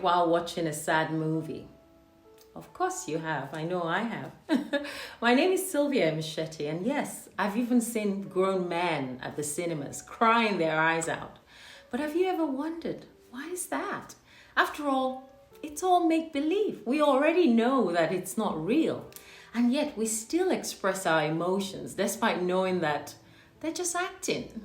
while watching a sad movie? Of course you have. I know I have. My name is Sylvia Mchetti, and yes, I've even seen grown men at the cinemas crying their eyes out. But have you ever wondered, why is that? After all, it's all make-believe. We already know that it's not real. And yet we still express our emotions despite knowing that they're just acting.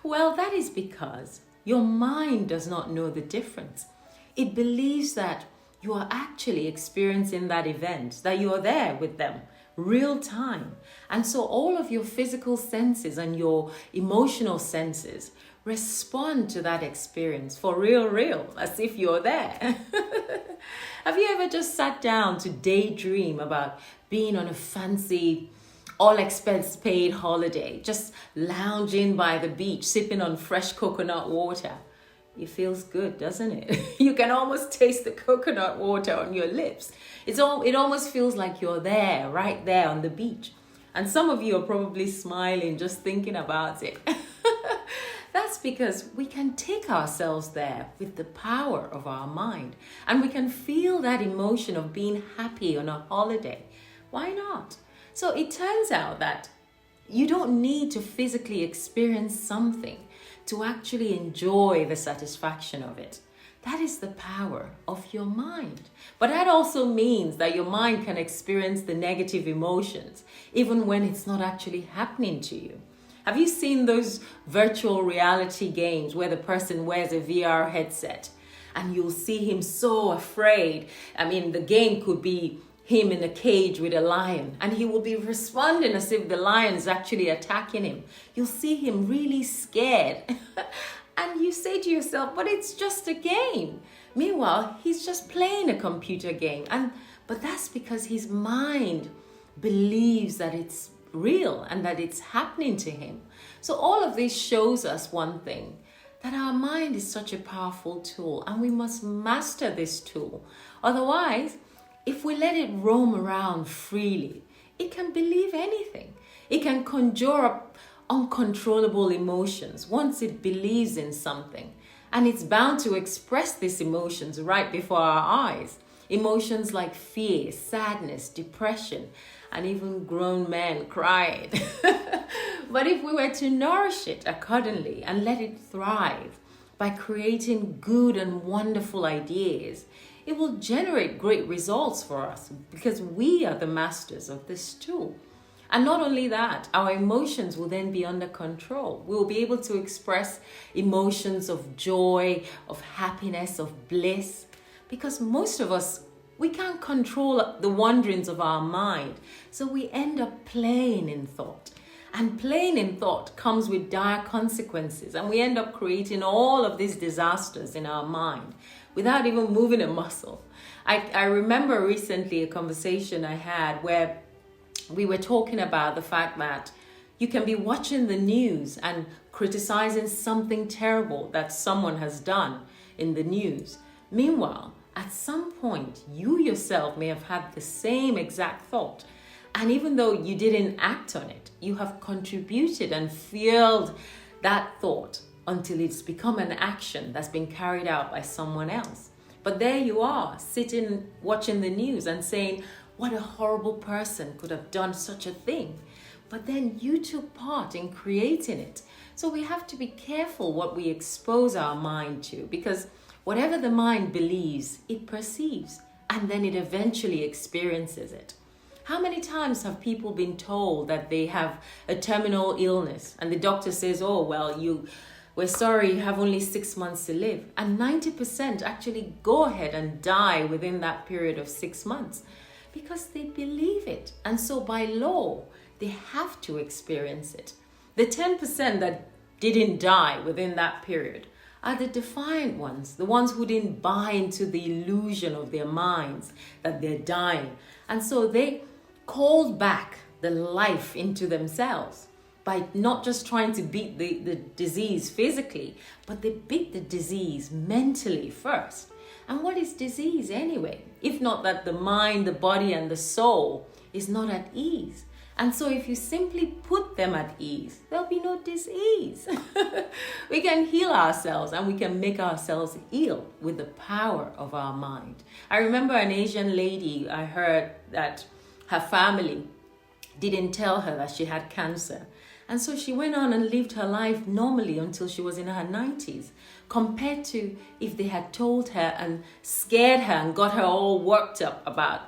Well, that is because your mind does not know the difference. It believes that you are actually experiencing that event, that you are there with them, real time. And so all of your physical senses and your emotional senses respond to that experience for real, as if you're there. Have you ever just sat down to daydream about being on a fancy, all expense paid holiday, just lounging by the beach, sipping on fresh coconut water? It feels good, doesn't it? You can almost taste the coconut water on your lips. It almost feels like you're there, right there on the beach. And some of you are probably smiling just thinking about it. That's because we can take ourselves there with the power of our mind, and we can feel that emotion of being happy on a holiday. Why not? So it turns out that you don't need to physically experience something to actually enjoy the satisfaction of it. That is the power of your mind. But that also means that your mind can experience the negative emotions even when it's not actually happening to you. Have you seen those virtual reality games where the person wears a VR headset and you'll see him so afraid? I mean, the game could be him in a cage with a lion, and he will be responding as if the lion is actually attacking him. You'll see him really scared. And you say to yourself, but it's just a game. Meanwhile, he's just playing a computer game. But that's because his mind believes that it's real and that it's happening to him. So all of this shows us one thing, that our mind is such a powerful tool, and we must master this tool. Otherwise, if we let it roam around freely, it can believe anything. It can conjure up uncontrollable emotions once it believes in something. And it's bound to express these emotions right before our eyes. Emotions like fear, sadness, depression, and even grown men crying. But if we were to nourish it accordingly and let it thrive by creating good and wonderful ideas, it will generate great results for us because we are the masters of this tool. And not only that, our emotions will then be under control. We will be able to express emotions of joy, of happiness, of bliss, because most of us, we can't control the wanderings of our mind. So we end up playing in thought. And playing in thought comes with dire consequences. And we end up creating all of these disasters in our mind without even moving a muscle. I remember recently a conversation I had where we were talking about the fact that you can be watching the news and criticizing something terrible that someone has done in the news. Meanwhile, at some point, you yourself may have had the same exact thought. And even though you didn't act on it, you have contributed and fueled that thought until it's become an action that's been carried out by someone else. But there you are, sitting, watching the news and saying, what a horrible person could have done such a thing. But then you took part in creating it. So we have to be careful what we expose our mind to, because whatever the mind believes, it perceives, and then it eventually experiences it. How many times have people been told that they have a terminal illness and the doctor says, oh, well, we're sorry, you have only 6 months to live. And 90% actually go ahead and die within that period of 6 months because they believe it. And so by law, they have to experience it. The 10% that didn't die within that period are the defiant ones, the ones who didn't buy into the illusion of their minds that they're dying. And so they called back the life into themselves by not just trying to beat the disease physically, but they beat the disease mentally first. And what is disease anyway? If not that the mind, the body, and the soul is not at ease. And so if you simply put them at ease, there'll be no dis-ease. We can heal ourselves and we can make ourselves heal with the power of our mind. I remember an Asian lady, I heard that her family didn't tell her that she had cancer. And so she went on and lived her life normally until she was in her 90s, compared to if they had told her and scared her and got her all worked up about,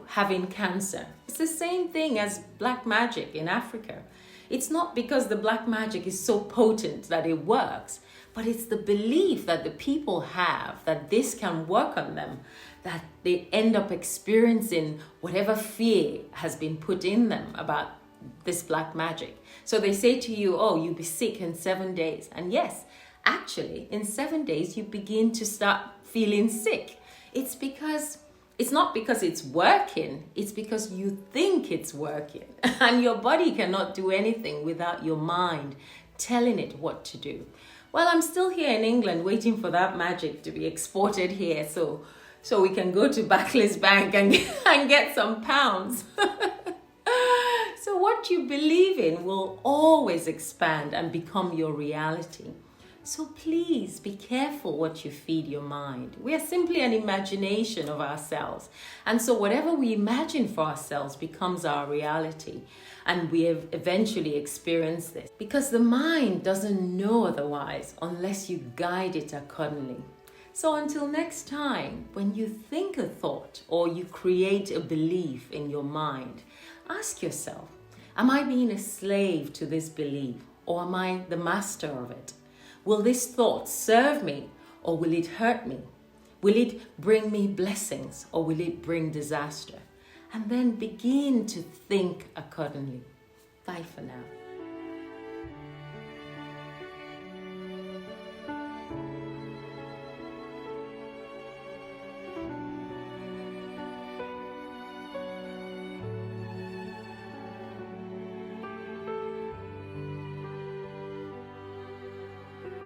having cancer. It's the same thing as black magic in Africa. It's not because the black magic is so potent that it works, but it's the belief that the people have that this can work on them, that they end up experiencing whatever fear has been put in them about this black magic. So they say to you, oh, you'll be sick in 7 days. And yes, actually, in 7 days, you begin to start feeling sick. It's not because it's working, it's because you think it's working. And your body cannot do anything without your mind telling it what to do. Well, I'm still here in England waiting for that magic to be exported here so we can go to Barclays Bank and get some pounds. So what you believe in will always expand and become your reality. So please be careful what you feed your mind. We are simply an imagination of ourselves. And so whatever we imagine for ourselves becomes our reality. And we have eventually experienced this. Because the mind doesn't know otherwise unless you guide it accordingly. So until next time, when you think a thought or you create a belief in your mind, ask yourself, am I being a slave to this belief or am I the master of it? Will this thought serve me or will it hurt me? Will it bring me blessings or will it bring disaster? And then begin to think accordingly. Bye for now.